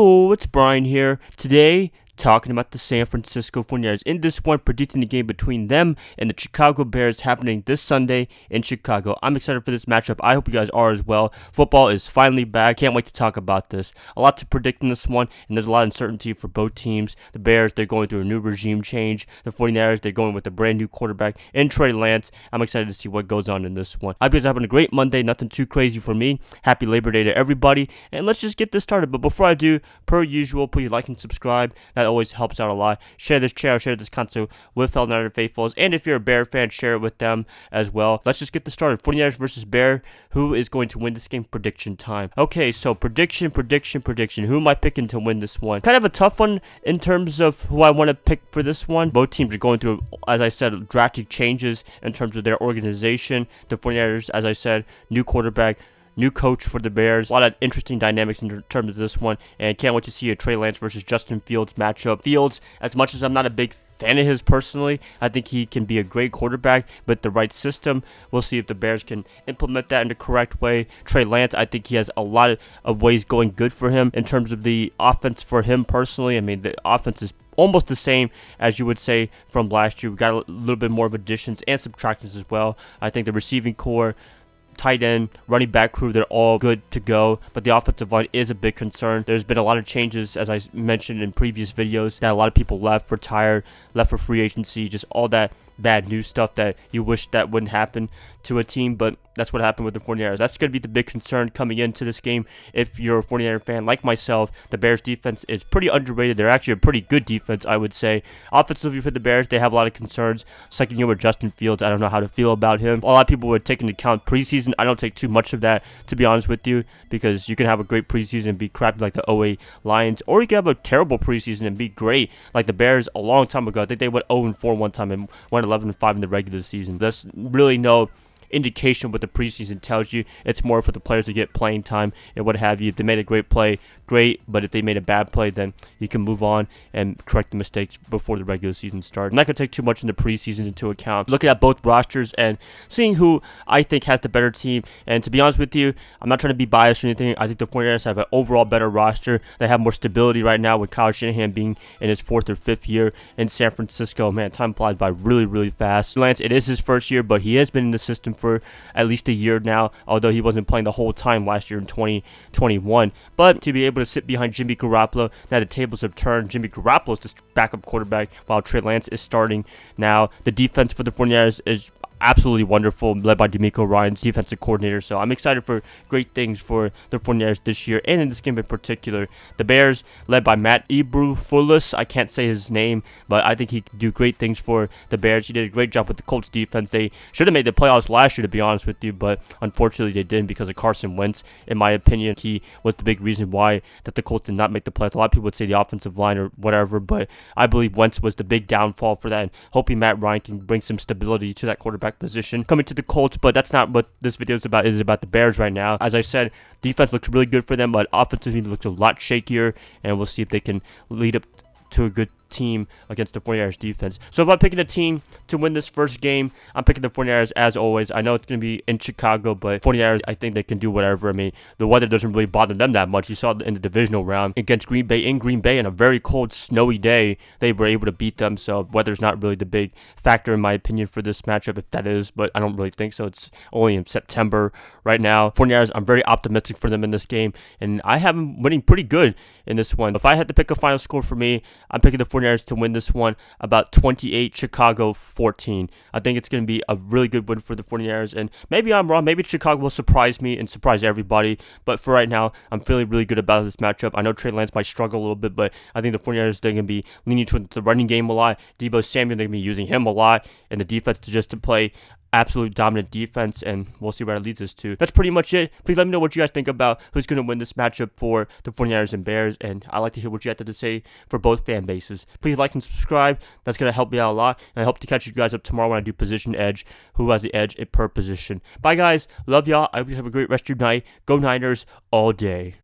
Yo, it's Brian here. Today, talking about the San Francisco 49ers. In this one, predicting the game between them and the Chicago Bears happening this Sunday in Chicago. I'm excited for this matchup. I hope you guys are as well. Football is finally back. Can't wait to talk about this. A lot to predict in this one, and there's a lot of uncertainty for both teams. The Bears, they're going through a new regime change. The 49ers, they're going with a brand new quarterback in Trey Lance. I'm excited to see what goes on in this one. I hope you guys are having a great Monday. Nothing too crazy for me. Happy Labor Day to everybody. And let's just get this started. But before I do, per usual, please like and subscribe. That always helps out a lot. Share this channel, share this content with fellow Niner faithfuls. And if you're a Bear fan, share it with them as well. Let's just get this started. 49ers versus Bear. Who is going to win this game? Prediction time. Okay, so prediction. Who am I picking to win this one? Kind of a tough one in terms of who I want to pick for this one. Both teams are going through, as I said, drastic changes in terms of their organization. The 49ers, as I said, new quarterback, new coach for the Bears. A lot of interesting dynamics in terms of this one, and can't wait to see a Trey Lance versus Justin Fields matchup. Fields, as much as I'm not a big fan of his personally, I think he can be a great quarterback with the right system. We'll see if the Bears can implement that in the correct way. Trey Lance, I think he has a lot of ways going good for him in terms of the offense for him personally. I mean, the offense is almost the same as you would say from last year. We got a little bit more of additions and subtractions as well. I think the receiving core, tight end, running back crew, they're all good to go, but the offensive line is a big concern. There's been a lot of changes, as I mentioned in previous videos, that a lot of people left, retired, left for free agency, just all that bad news stuff that you wish that wouldn't happen to a team, but that's what happened with the 49ers. That's going to be the big concern coming into this game. If you're a 49er fan like myself, the Bears defense is pretty underrated. They're actually a pretty good defense, I would say. Offensively for the Bears, they have a lot of concerns. Second year with Justin Fields, I don't know how to feel about him. A lot of people would take into account preseason. I don't take too much of that, to be honest with you, because you can have a great preseason and be crappy like the 08 Lions, or you can have a terrible preseason and be great like the Bears a long time ago. I think they went 0-4 one time and went 11-5 in the regular season. There's really no indication what the preseason tells you. It's more for the players to get playing time and what have you. If they made a great play, great, but if they made a bad play, then you can move on and correct the mistakes before the regular season starts. I'm not going to take too much in the preseason into account. Looking at both rosters and seeing who I think has the better team, and to be honest with you, I'm not trying to be biased or anything. I think the 49ers have an overall better roster. They have more stability right now with Kyle Shanahan being in his 4th or 5th year in San Francisco. Man, time flies by really fast. Lance, it is his first year, but he has been in the system for at least a year now, although he wasn't playing the whole time last year in 2021. But to be able to sit behind Jimmy Garoppolo, now the tables have turned. Jimmy Garoppolo is the backup quarterback while Trey Lance is starting now. The defense for the 49ers is absolutely wonderful, led by DeMeco Ryans, defensive coordinator. So I'm excited for great things for the 49ers this year, and in this game in particular. The Bears, led by Matt Eberflus, I can't say his name, but I think he can do great things for the Bears. He did a great job with the Colts defense. They should have made the playoffs last year, to be honest with you, but unfortunately they didn't because of Carson Wentz. In my opinion, he was the big reason why that the Colts did not make the playoffs. A lot of people would say the offensive line or whatever, but I believe Wentz was the big downfall for that, and hoping Matt Ryan can bring some stability to that quarterback position coming to the Colts. But that's not what this video is about. It is about the Bears right now. As I said, defense looks really good for them, but offensively looks a lot shakier, and we'll see if they can lead up to a good team against the 49ers defense. So if I'm picking a team to win this first game, I'm picking the 49ers as always. I know it's going to be in Chicago, but 49ers, I think they can do whatever. I mean, the weather doesn't really bother them that much. You saw in the divisional round against Green Bay, in Green Bay, on a very cold, snowy day, they were able to beat them. So weather's not really the big factor in my opinion for this matchup, if that is, but I don't really think so. It's only in September right now. 49ers, I'm very optimistic for them in this game, and I have them winning pretty good in this one. If I had to pick a final score for me, I'm picking the 49ers to win this one about 28, Chicago 14. I think it's going to be a really good win for the 49ers, and maybe I'm wrong. Maybe Chicago will surprise me and surprise everybody, but for right now, I'm feeling really good about this matchup. I know Trey Lance might struggle a little bit, but I think the 49ers, they're going to be leaning towards the running game a lot. Deebo Samuel, they're going to be using him a lot, and the defense to play absolute dominant defense, and we'll see where that leads us to. That's pretty much it. Please let me know what you guys think about who's going to win this matchup for the 49ers and Bears, and I'd like to hear what you have to say for both fan bases. Please like and subscribe. That's going to help me out a lot, and I hope to catch you guys up tomorrow when I do position edge, who has the edge per position. Bye guys, love y'all. I hope you have a great rest of your night. Go Niners all day.